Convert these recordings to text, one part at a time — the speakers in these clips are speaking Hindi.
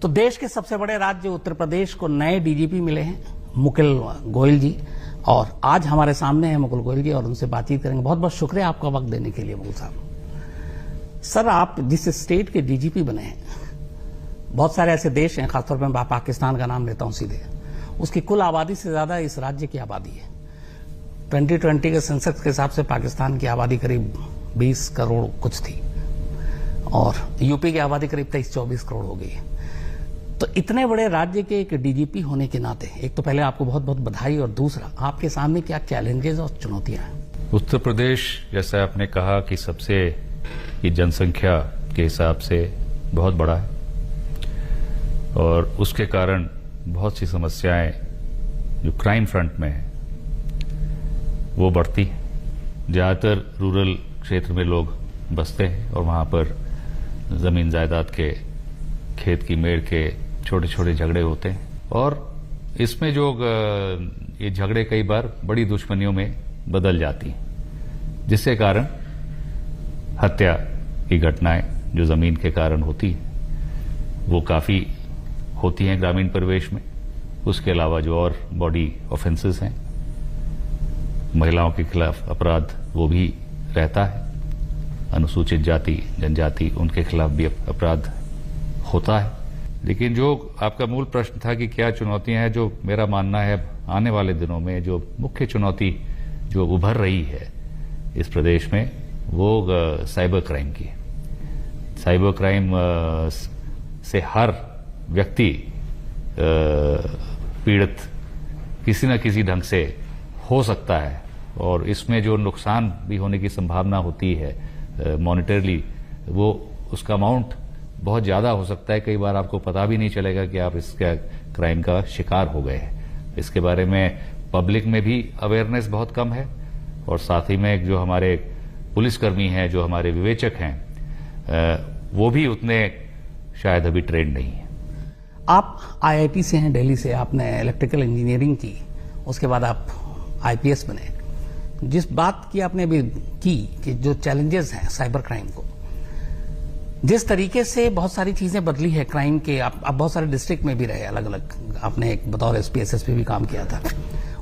तो देश के सबसे बड़े राज्य उत्तर प्रदेश को नए डीजीपी मिले हैं, मुकुल गोयल जी, और आज हमारे सामने है मुकुल गोयल जी और उनसे बातचीत करेंगे। बहुत बहुत शुक्रिया आपका वक्त देने के लिए मुकुल साहब। सर, आप जिस स्टेट के डीजीपी बने हैं, बहुत सारे ऐसे देश हैं, खासतौर पर मैं पाकिस्तान का नाम लेता हूं सीधे, उसकी कुल आबादी से ज्यादा इस राज्य की आबादी है। 2020 के सेंसस के हिसाब से पाकिस्तान की आबादी करीब 20 करोड़ कुछ थी और यूपी की आबादी करीब 23-24 करोड़ हो गई है। तो इतने बड़े राज्य के एक डीजीपी होने के नाते एक तो पहले आपको बहुत बहुत बधाई, और दूसरा आपके सामने क्या चैलेंजेस और चुनौतियां हैं? उत्तर प्रदेश, जैसा आपने कहा कि सबसे की जनसंख्या के हिसाब से बहुत बड़ा है और उसके कारण बहुत सी समस्याएं जो क्राइम फ्रंट में है वो बढ़ती है। ज्यादातर रूरल क्षेत्र में लोग बसते हैं और वहां पर जमीन जायदाद के, खेत की मेड़ के छोटे छोटे झगड़े होते हैं और इसमें जो ये झगड़े कई बार बड़ी दुश्मनियों में बदल जाती हैं, जिसके कारण हत्या की घटनाएं जो जमीन के कारण होती है वो काफी होती हैं ग्रामीण परिवेश में। उसके अलावा जो और बॉडी ऑफेंसेस हैं, महिलाओं के खिलाफ अपराध वो भी रहता है, अनुसूचित जाति जनजाति उनके खिलाफ भी अपराध होता है। लेकिन जो आपका मूल प्रश्न था कि क्या चुनौतियां हैं, जो मेरा मानना है आने वाले दिनों में जो मुख्य चुनौती जो उभर रही है इस प्रदेश में वो साइबर क्राइम की है। साइबर क्राइम से हर व्यक्ति पीड़ित किसी न किसी ढंग से हो सकता है और इसमें जो नुकसान भी होने की संभावना होती है मॉनिटरली, वो उसका अमाउंट बहुत ज्यादा हो सकता है। कई बार आपको पता भी नहीं चलेगा कि आप इसका क्राइम का शिकार हो गए हैं। इसके बारे में पब्लिक में भी अवेयरनेस बहुत कम है और साथ ही में जो हमारे पुलिसकर्मी हैं, जो हमारे विवेचक हैं, वो भी उतने शायद अभी ट्रेंड नहीं है। आप आईआईटी से हैं, दिल्ली से, आपने इलेक्ट्रिकल इंजीनियरिंग की, उसके बाद आप आईपीएस बने। जिस बात की आपने अभी की कि जो चैलेंजेस हैं साइबर क्राइम को, जिस तरीके से बहुत सारी चीजें बदली है क्राइम के, आप बहुत सारे डिस्ट्रिक्ट में भी रहे अलग अलग, आपने एक बतौर एसपी एसएसपी भी काम किया था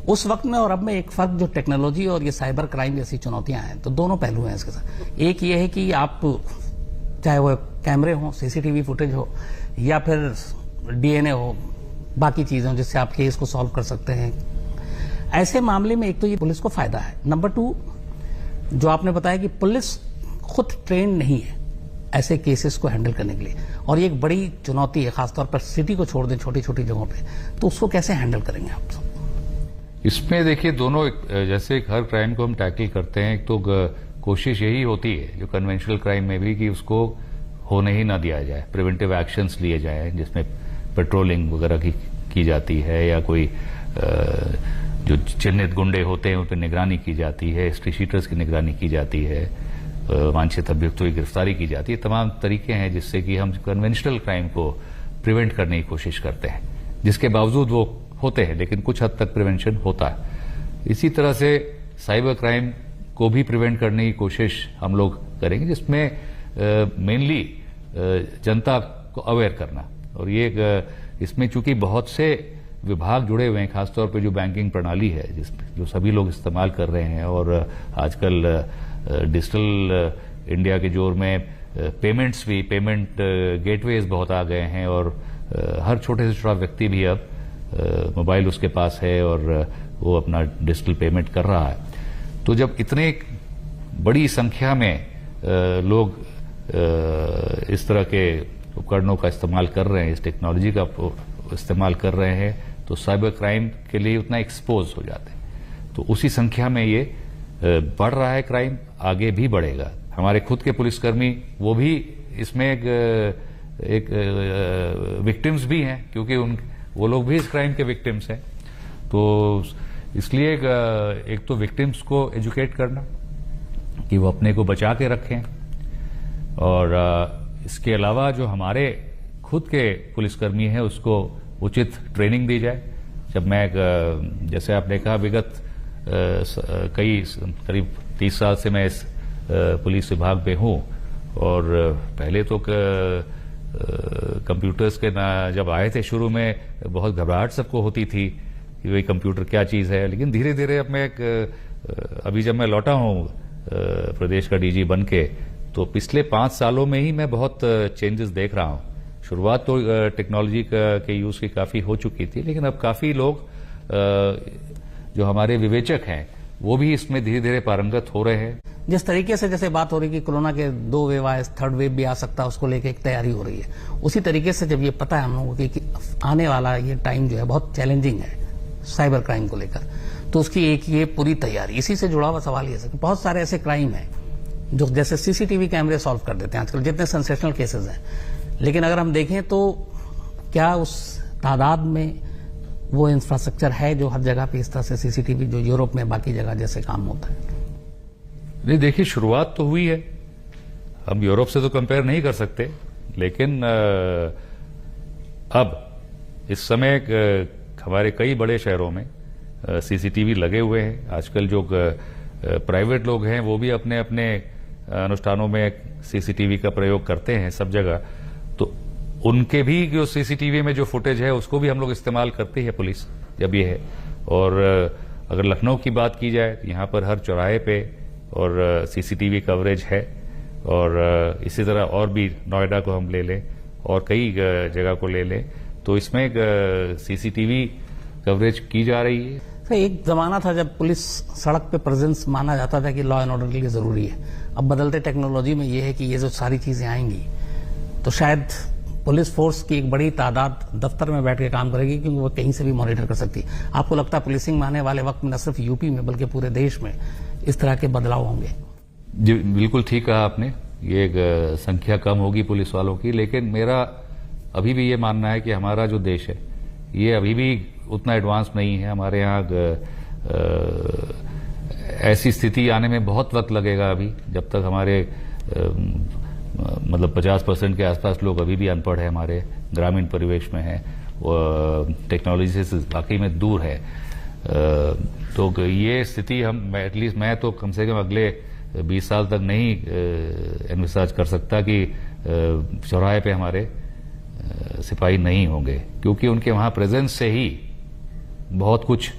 उस वक्त में और अब में। एक फर्क जो टेक्नोलॉजी और ये साइबर क्राइम जैसी चुनौतियां हैं, तो दोनों पहलू हैं इसके साथ। एक ये है कि आप चाहे वो कैमरे हो, सीसीटीवी फुटेज हो या फिर डीएनए हो, बाकी चीजें हो जिससे आप केस को सॉल्व कर सकते हैं, ऐसे मामले में एक तो ये पुलिस को फायदा है। नंबर 2, जो आपने बताया कि पुलिस खुद ट्रेन नहीं है ऐसे केसेस को हैंडल करने के लिए, और ये एक बड़ी चुनौती है, खासतौर पर सिटी को छोड़ दें छोटी छोटी जगहों पे, तो उसको कैसे हैंडल करेंगे आप? इसमें देखिए दोनों, जैसे हर क्राइम को हम टैकल करते हैं, एक तो कोशिश यही होती है जो कन्वेंशनल क्राइम में भी कि उसको होने ही ना दिया जाए, प्रिवेंटिव एक्शंस लिए जाए, जिसमें पेट्रोलिंग वगैरह की जाती है या कोई जो चिन्हित गुंडे होते हैं उन पर निगरानी की जाती है, हिस्ट्री शीटर्स की निगरानी की जाती है, वांछित अभियुक्तों की गिरफ्तारी की जाती है। तमाम तरीके हैं जिससे कि हम कन्वेंशनल क्राइम को प्रिवेंट करने की कोशिश करते हैं, जिसके बावजूद वो होते हैं लेकिन कुछ हद तक प्रिवेंशन होता है। इसी तरह से साइबर क्राइम को भी प्रिवेंट करने की कोशिश हम लोग करेंगे, जिसमें मेनली जनता को अवेयर करना, और ये इसमें चूंकि बहुत से विभाग जुड़े हुए हैं, खासतौर पे जो बैंकिंग प्रणाली है जो सभी लोग इस्तेमाल कर रहे हैं, और आजकल डिजिटल इंडिया के जोर में पेमेंट्स भी, पेमेंट गेटवेज बहुत आ गए हैं और हर छोटे से छोटा व्यक्ति भी अब मोबाइल उसके पास है और वो अपना डिजिटल पेमेंट कर रहा है। तो जब इतने बड़ी संख्या में लोग इस तरह के उपकरणों का इस्तेमाल कर रहे हैं, इस टेक्नोलॉजी का इस्तेमाल कर रहे हैं, तो साइबर क्राइम के लिए उतना एक्सपोज हो जाते हैं। तो उसी संख्या में ये बढ़ रहा है क्राइम, आगे भी बढ़ेगा। हमारे खुद के पुलिसकर्मी वो भी इसमें एक विक्टिम्स भी हैं, क्योंकि वो लोग भी इस क्राइम के विक्टिम्स हैं। तो इसलिए एक तो विक्टिम्स को एजुकेट करना कि वो अपने को बचा के रखें, और इसके अलावा जो हमारे खुद के पुलिसकर्मी हैं उसको उचित ट्रेनिंग दी जाए। जब मैं, जैसे आपने कहा, विगत करीब 30 साल से मैं इस पुलिस विभाग में हूं, और पहले तो कंप्यूटर्स के जब आए थे शुरू में बहुत घबराहट सबको होती थी कि भाई कंप्यूटर क्या चीज़ है, लेकिन धीरे धीरे अब मैं अभी जब मैं लौटा हूँ प्रदेश का डीजी बन के, तो पिछले 5 सालों में ही मैं बहुत चेंजेस देख रहा हूँ। शुरुआत तो टेक्नोलॉजी के यूज़ की काफ़ी हो चुकी थी, लेकिन अब काफ़ी लोग जो हमारे विवेचक हैं वो भी इसमें धीरे धीरे पारंगत हो रहे हैं। जिस तरीके से जैसे बात हो रही है कि कोरोना के 2 वेव आए, 3rd वेव भी आ सकता है, उसको लेकर एक तैयारी हो रही है, उसी तरीके से जब ये पता है हम लोगों को कि आने वाला ये टाइम जो है बहुत चैलेंजिंग है साइबर क्राइम को लेकर, तो उसकी एक ये पूरी तैयारी, इसी से जुड़ा हुआ सवाल ये है कि बहुत सारे ऐसे क्राइम हैं जो जैसे सीसीटीवी कैमरे सॉल्व कर देते हैं आजकल, जितने सेंसेशनल केसेस हैं, लेकिन अगर हम देखें तो क्या उस तादाद में वो इंफ्रास्ट्रक्चर है जो हर जगह पे इस तरह से सीसीटीवी जो यूरोप में बाकी जगह जैसे काम होता है? नहीं, देखिए शुरुआत तो हुई है, हम यूरोप से तो कंपेयर नहीं कर सकते, लेकिन अब इस समय हमारे कई बड़े शहरों में सीसीटीवी लगे हुए हैं। आजकल जो प्राइवेट लोग हैं वो भी अपने अपने अनुष्ठानों में सीसीटीवी का प्रयोग करते हैं सब जगह, तो उनके भी जो सीसीटीवी में जो फुटेज है उसको भी हम लोग इस्तेमाल करती है पुलिस जब ये है। और अगर लखनऊ की बात की जाए तो यहाँ पर हर चौराहे पे और सीसीटीवी कवरेज है, और इसी तरह और भी नोएडा को हम ले लें और कई जगह को ले लें, तो इसमें सीसीटीवी कवरेज की जा रही है। सर, एक जमाना था जब पुलिस सड़क पे प्रेजेंस माना जाता था कि लॉ एंड ऑर्डर के लिए जरूरी है। अब बदलते टेक्नोलॉजी में ये है कि ये जो सारी चीजें आएंगी तो शायद पुलिस फोर्स की एक बड़ी तादाद दफ्तर में बैठ के काम करेगी, क्योंकि वो कहीं से भी मॉनिटर कर सकती है। आपको लगता है पुलिसिंग में आने वाले वक्त में न सिर्फ यूपी में बल्कि पूरे देश में इस तरह के बदलाव होंगे? जी बिल्कुल ठीक कहा आपने, ये एक संख्या कम होगी पुलिस वालों की, लेकिन मेरा अभी भी ये मानना है कि हमारा जो देश है ये अभी भी उतना एडवांस नहीं है। हमारे यहाँ ऐसी स्थिति आने में बहुत वक्त लगेगा अभी, जब तक हमारे मतलब 50% के आसपास लोग अभी भी अनपढ़ है, हमारे ग्रामीण परिवेश में है, टेक्नोलॉजी से वाकई में दूर है। तो ये स्थिति हम एटलीस्ट मैं तो कम से कम अगले 20 साल तक नहीं एनविसाज कर सकता कि चौराहे पे हमारे सिपाही नहीं होंगे, क्योंकि उनके वहां प्रेजेंस से ही बहुत कुछ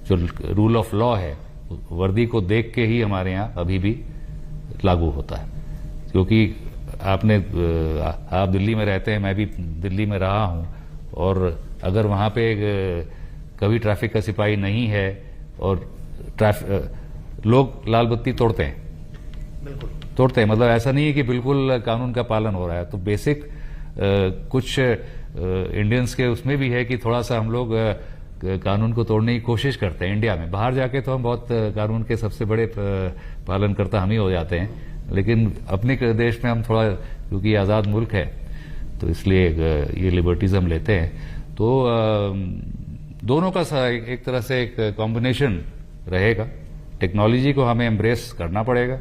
जो रूल ऑफ लॉ है वर्दी को देख के ही हमारे यहाँ अभी भी लागू होता है। क्योंकि आप दिल्ली में रहते हैं, मैं भी दिल्ली में रहा हूं, और अगर वहां पे कभी ट्रैफिक का सिपाही नहीं है और लोग लाल बत्ती तोड़ते हैं, बिल्कुल तोड़ते हैं, मतलब ऐसा नहीं है कि बिल्कुल कानून का पालन हो रहा है। तो बेसिक कुछ इंडियन्स के उसमें भी है कि थोड़ा सा हम लोग कानून को तोड़ने की कोशिश करते हैं इंडिया में। बाहर जाके तो हम बहुत कानून के सबसे बड़े पालनकर्ता हम ही हो जाते हैं, लेकिन अपने देश में हम थोड़ा, क्योंकि आज़ाद मुल्क है तो इसलिए ये लिबर्टीज हम लेते हैं। तो दोनों का एक तरह से एक कॉम्बिनेशन रहेगा। टेक्नोलॉजी को हमें एम्ब्रेस करना पड़ेगा,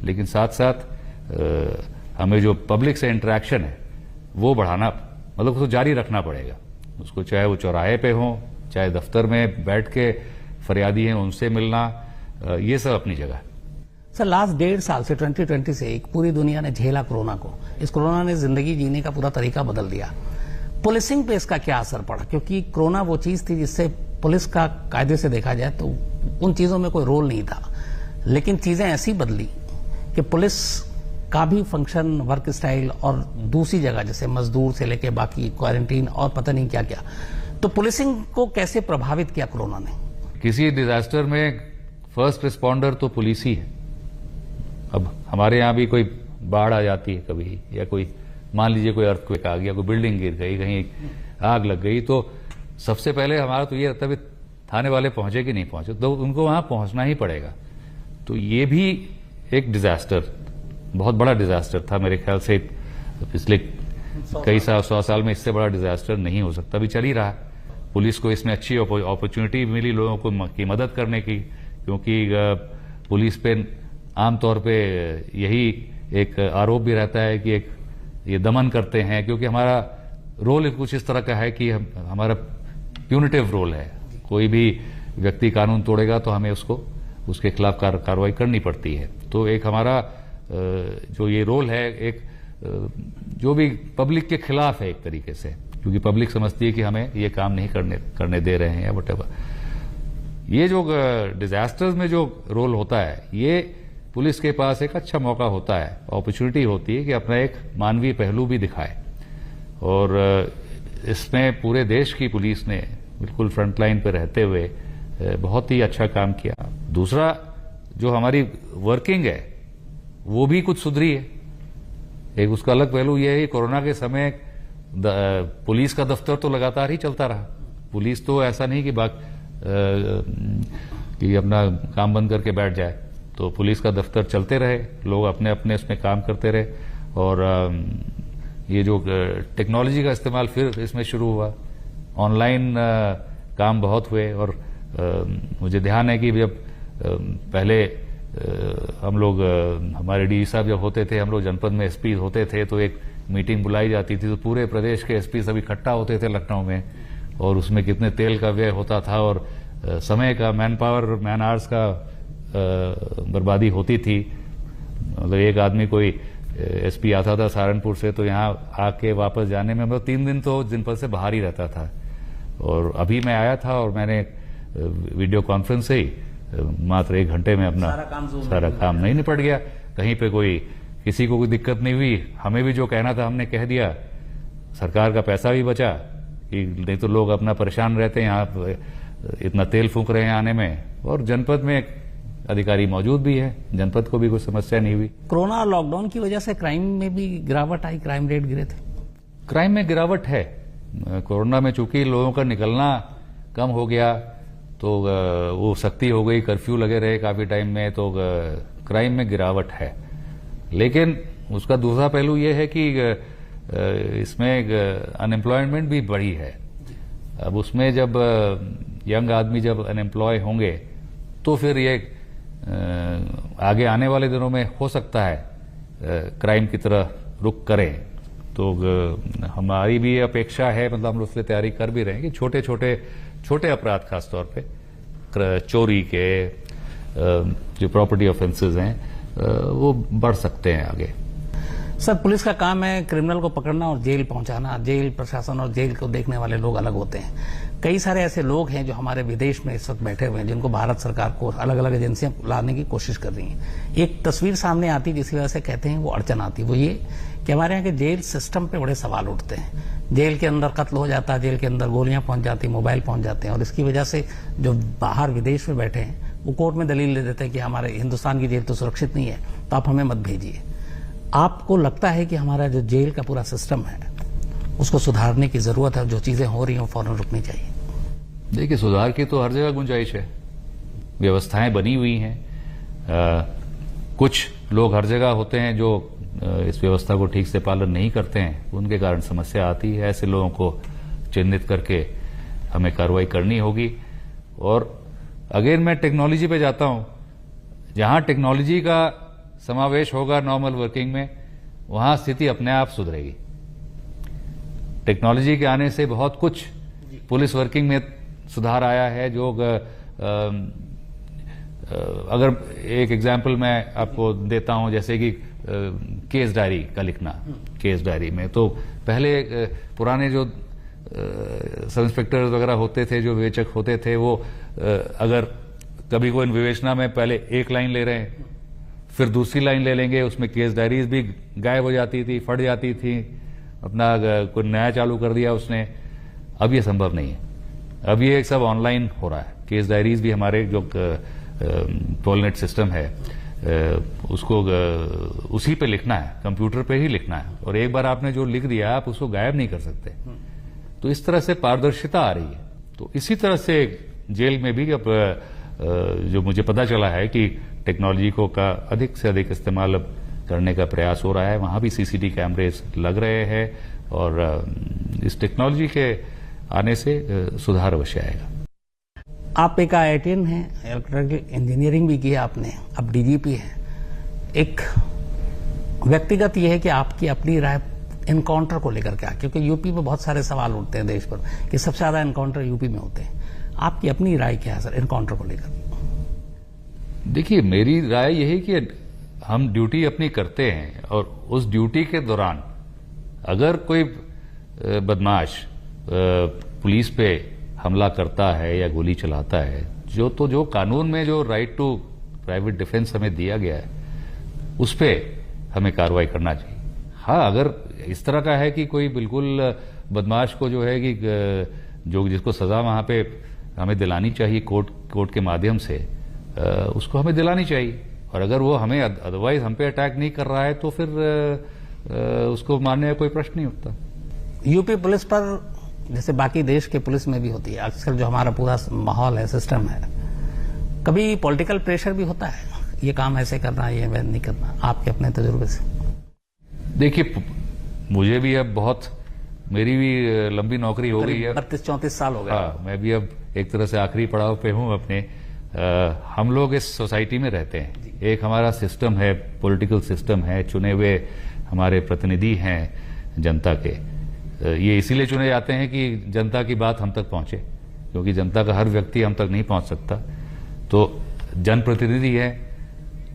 लेकिन साथ साथ हमें जो पब्लिक से इंटरेक्शन है वो बढ़ाना, मतलब उसको जारी रखना पड़ेगा। उसको चाहे वो चौराहे पे हो, चाहे दफ्तर में बैठ के फरियादी हैं उनसे मिलना, ये सब अपनी जगह। सर, लास्ट 1.5 साल से 2020 से एक पूरी दुनिया ने झेला कोरोना को। इस कोरोना ने जिंदगी जीने का पूरा तरीका बदल दिया। पुलिसिंग पे इसका क्या असर पड़ा? क्योंकि कोरोना वो चीज थी जिससे पुलिस का कायदे से देखा जाए तो उन चीजों में कोई रोल नहीं था, लेकिन चीजें ऐसी बदली कि पुलिस का भी फंक्शन, वर्क स्टाइल और दूसरी जगह जैसे मजदूर से लेके बाकी क्वारंटीन और पता नहीं क्या क्या, तो पुलिसिंग को कैसे प्रभावित किया कोरोना ने? किसी डिजास्टर में फर्स्ट रिस्पॉन्डर तो पुलिस ही है। अब हमारे यहाँ भी कोई बाढ़ आ जाती है कभी, या कोई मान लीजिए कोई अर्थक्वेक आ गया, कोई बिल्डिंग गिर गई, कहीं आग लग गई, तो सबसे पहले हमारा तो ये रहता है थाने वाले पहुंचे कि नहीं पहुंचे, तो उनको वहां पहुंचना ही पड़ेगा। तो ये भी एक डिजास्टर, बहुत बड़ा डिजास्टर था मेरे ख्याल से। पिछले कई 100 साल में इससे बड़ा डिजास्टर नहीं हो सकता, भी चल ही रहा। पुलिस को इसमें अच्छी अपॉर्चुनिटी मिली लोगों को की मदद करने की, क्योंकि पुलिस पे आमतौर पे यही एक आरोप भी रहता है कि ये दमन करते हैं, क्योंकि हमारा रोल कुछ इस तरह का है कि हमारा प्यूनिटिव रोल है। कोई भी व्यक्ति कानून तोड़ेगा तो हमें उसके खिलाफ कार्रवाई करनी पड़ती है। तो एक हमारा जो ये रोल है, एक जो भी पब्लिक के खिलाफ है एक तरीके से, क्योंकि पब्लिक समझती है कि हमें ये काम नहीं करने दे रहे हैं या वटेवर। ये जो डिजास्टर्स में जो रोल होता है, ये पुलिस के पास एक अच्छा मौका होता है, अपॉर्चुनिटी होती है कि अपना एक मानवीय पहलू भी दिखाए। और इसमें पूरे देश की पुलिस ने बिल्कुल फ्रंटलाइन पे रहते हुए बहुत ही अच्छा काम किया। दूसरा, जो हमारी वर्किंग है वो भी कुछ सुधरी है। एक उसका अलग पहलू यह है कि कोरोना के समय पुलिस का दफ्तर तो लगातार ही चलता रहा। पुलिस तो ऐसा नहीं कि अपना काम बंद करके बैठ जाए, तो पुलिस का दफ्तर चलते रहे, लोग अपने अपने उसमें काम करते रहे। और ये जो टेक्नोलॉजी का इस्तेमाल फिर इसमें शुरू हुआ, ऑनलाइन काम बहुत हुए। और मुझे ध्यान है कि जब पहले हम लोग, हमारे डीजी साहब जब होते थे, हम लोग जनपद में एसपी होते थे, तो एक मीटिंग बुलाई जाती थी, तो पूरे प्रदेश के एसपी सब इकट्ठा होते थे लखनऊ में, और उसमें कितने तेल का व्यय होता था और समय का, मैन पावर, मैन आवर्स का बर्बादी होती थी। मतलब एक आदमी कोई एसपी आता था सहारनपुर से, तो यहाँ आके वापस जाने में मतलब 3 दिन तो जनपद से बाहर ही रहता था। और अभी मैं आया था और मैंने वीडियो कॉन्फ्रेंस से ही मात्र 1 घंटे में अपना सारा काम नहीं निपट गया। कहीं पे किसी को कोई दिक्कत नहीं हुई, हमें भी जो कहना था हमने कह दिया, सरकार का पैसा भी बचा, कि नहीं तो लोग अपना परेशान रहते हैं, यहाँ इतना तेल फूंक रहे हैं आने में। और जनपद में अधिकारी मौजूद भी है, जनपद को भी कोई समस्या नहीं हुई। कोरोना और लॉकडाउन की वजह से क्राइम में भी गिरावट आई, क्राइम रेट गिरे थे? क्राइम में गिरावट है। कोरोना में चूंकि लोगों का निकलना कम हो गया, तो वो सख्ती हो गई, कर्फ्यू लगे रहे काफी टाइम में, तो क्राइम में गिरावट है। लेकिन उसका दूसरा पहलू ये है कि इसमें अनएम्प्लॉयमेंट भी बढ़ी है। अब उसमें जब यंग आदमी जब अनएम्प्लॉय होंगे, तो फिर ये आगे आने वाले दिनों में हो सकता है क्राइम की तरह रुख करें। तो हमारी भी अपेक्षा है, मतलब हम लोग उसके लिए तैयारी कर भी रहे हैं कि छोटे अपराध, खासतौर पे चोरी के जो प्रॉपर्टी ऑफेंसेस हैं, वो बढ़ सकते हैं आगे। सर, पुलिस का काम है क्रिमिनल को पकड़ना और जेल पहुंचाना। जेल प्रशासन और जेल को देखने वाले लोग अलग होते हैं। कई सारे ऐसे लोग हैं जो हमारे विदेश में इस वक्त बैठे हुए हैं, जिनको भारत सरकार को अलग अलग एजेंसियां लाने की कोशिश कर रही हैं। एक तस्वीर सामने आती, जिसकी वजह से कहते हैं वो अड़चन आती, वो ये कि हमारे यहाँ के जेल सिस्टम पे बड़े सवाल उठते हैं। जेल के अंदर कत्ल हो जाता है, जेल के अंदर गोलियां पहुंच जाती, मोबाइल पहुंच जाते हैं, और इसकी वजह से जो बाहर विदेश में बैठे हैं वो कोर्ट में दलील दे देते हैं कि हमारे हिंदुस्तान की जेल तो सुरक्षित नहीं है, तो आप हमें मत भेजिए। आपको लगता है कि हमारा जो जेल का पूरा सिस्टम है उसको सुधारने की जरूरत है, और जो चीजें हो रही हैं फौरन रुकनी चाहिए? देखिए, सुधार की तो हर जगह गुंजाइश है, व्यवस्थाएं बनी हुई हैं। कुछ लोग हर जगह होते हैं जो इस व्यवस्था को ठीक से पालन नहीं करते हैं, उनके कारण समस्या आती है। ऐसे लोगों को चिन्हित करके हमें कार्रवाई करनी होगी। और अगेन मैं टेक्नोलॉजी पे जाता हूं, जहां टेक्नोलॉजी का समावेश होगा नॉर्मल वर्किंग में, वहां स्थिति अपने आप सुधरेगी। टेक्नोलॉजी के आने से बहुत कुछ पुलिस वर्किंग में सुधार आया है। जो अगर एक एग्जांपल मैं आपको देता हूं, जैसे कि केस डायरी का लिखना, केस डायरी में तो पहले पुराने जो सब इंस्पेक्टर वगैरह होते थे, जो विवेचक होते थे, वो अगर कभी कोई विवेचना में पहले एक लाइन ले रहे हैं, फिर दूसरी लाइन ले लेंगे, उसमें केस डायरीज भी गायब हो जाती थी, फट जाती थी, अपना कोई नया चालू कर दिया उसने। अब ये संभव नहीं है, अब ये सब ऑनलाइन हो रहा है। केस डायरीज भी हमारे जो टोलनेट सिस्टम है, उसको उसी पे लिखना है, कंप्यूटर पे ही लिखना है, और एक बार आपने जो लिख दिया आप उसको गायब नहीं कर सकते। तो इस तरह से पारदर्शिता आ रही है। तो इसी तरह से जेल में भी अब जो मुझे पता चला है कि टेक्नोलॉजी को का अधिक से अधिक इस्तेमाल अब करने का प्रयास हो रहा है, वहां भी सीसीटीवी कैमरेज लग रहे हैं, और इस टेक्नोलॉजी के आने से सुधार अवश्य आएगा। आप एक IITian हैं, इलेक्ट्रिकल इंजीनियरिंग भी की आपने, अब डीजीपी हैं। एक व्यक्तिगत यह है कि आपकी अपनी राय एनकाउंटर को लेकर क्या, क्योंकि यूपी में बहुत सारे सवाल उठते हैं देश पर कि सबसे ज्यादा एनकाउंटर यूपी में होते हैं। आपकी अपनी राय क्या है सर एनकाउंटर को लेकर? देखिए, मेरी राय यही कि हम ड्यूटी अपनी करते हैं और उस ड्यूटी के दौरान अगर कोई बदमाश पुलिस पे हमला करता है या गोली चलाता है, जो कानून में जो राइट टू प्राइवेट डिफेंस हमें दिया गया है, उस पे हमें कार्रवाई करना चाहिए। हाँ, अगर इस तरह का है कि कोई बिल्कुल बदमाश को जो है कि जो जिसको सजा वहां पे हमें दिलानी चाहिए कोर्ट के माध्यम से, उसको हमें दिलानी चाहिए। और अगर वो हमें अदरवाइज हम पे अटैक नहीं कर रहा है तो फिर उसको मारने का कोई प्रश्न नहीं उठता। यूपी पुलिस पर जैसे बाकी देश के पुलिस में भी होती है, अक्सर जो हमारा पूरा माहौल है, सिस्टम है, कभी पॉलिटिकल प्रेशर भी होता है, ये काम ऐसे करना, ये वैसे नहीं करना, आपके अपने तजुर्बे से? देखिए, मुझे भी अब मेरी भी लंबी नौकरी हो गई है, 32-34 साल हो गए। हाँ, मैं भी अब एक तरह से आखिरी पड़ाव पे हूं अपने। हम लोग इस सोसाइटी में रहते हैं, एक हमारा सिस्टम है, पॉलिटिकल सिस्टम है, चुने हुए हमारे प्रतिनिधि हैं जनता के। ये इसीलिए चुने जाते हैं कि जनता की बात हम तक पहुंचे, क्योंकि जनता का हर व्यक्ति हम तक नहीं पहुंच सकता। तो जनप्रतिनिधि हैं,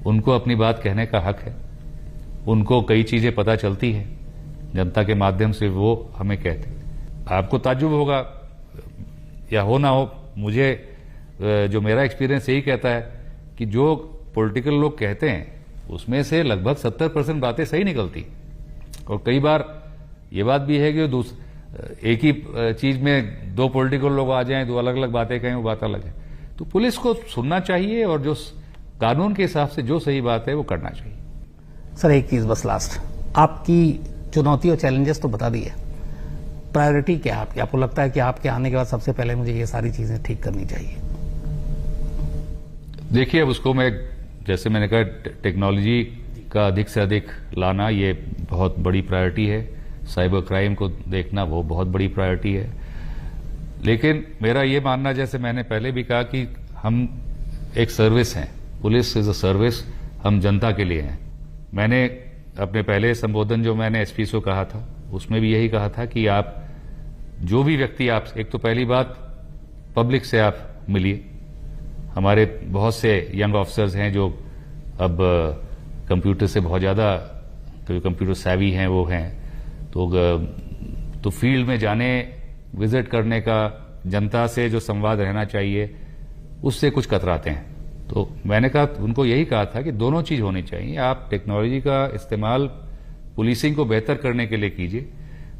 उनको अपनी बात कहने का हक है, उनको कई चीजें पता चलती हैं जनता के माध्यम से, वो हमें कहते हैं। आपको ताज्जुब होगा या हो ना हो, मुझे जो मेरा एक्सपीरियंस यही कहता है कि जो पॉलिटिकल लोग कहते हैं उसमें से लगभग 70% बातें सही निकलती, और कई बार ये बात भी है कि एक ही चीज में दो पॉलिटिकल लोग आ जाएं, दो अलग अलग बातें कहें, वो बात अलग है। तो पुलिस को सुनना चाहिए और जो कानून के हिसाब से जो सही बात है वो करना चाहिए। सर, एक चीज बस लास्ट, आपकी चुनौती और चैलेंजेस तो बता दिए, प्रायोरिटी क्या है आपकी? आपको लगता है कि आपके आने के बाद सबसे पहले मुझे ये सारी चीजें ठीक करनी चाहिए? देखिए, अब उसको जैसे मैंने कहा, टेक्नोलॉजी का अधिक से अधिक लाना ये बहुत बड़ी प्रायोरिटी है। साइबर क्राइम को देखना वो बहुत बड़ी प्रायोरिटी है। लेकिन मेरा ये मानना, जैसे मैंने पहले भी कहा, कि हम एक सर्विस हैं, पुलिस इज अ सर्विस, हम जनता के लिए हैं। मैंने अपने पहले संबोधन जो मैंने एसपी को कहा था, उसमें भी यही कहा था कि आप जो भी व्यक्ति, आप एक तो पहली बात पब्लिक से आप मिलिए। हमारे बहुत से यंग ऑफिसर्स हैं जो अब कंप्यूटर से बहुत ज्यादा कंप्यूटर सैवी हैं, वो हैं, तो फील्ड में जाने, विजिट करने का, जनता से जो संवाद रहना चाहिए, उससे कुछ कतराते हैं। तो मैंने कहा, उनको यही कहा था कि दोनों चीज होनी चाहिए। आप टेक्नोलॉजी का इस्तेमाल पुलिसिंग को बेहतर करने के लिए कीजिए,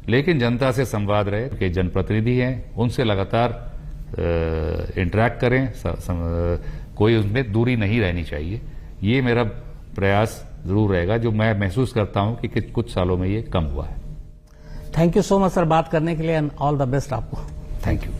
लेकिन जनता से संवाद रहे, कि जनप्रतिनिधि हैं, उनसे लगातार इंटरेक्ट करें, कोई उनमें दूरी नहीं रहनी चाहिए। ये मेरा प्रयास जरूर रहेगा, जो मैं महसूस करता हूं कि कुछ सालों में ये कम हुआ है। Thank you so much sir, बात करने के लिए, एंड ऑल द बेस्ट आपको। Thank you.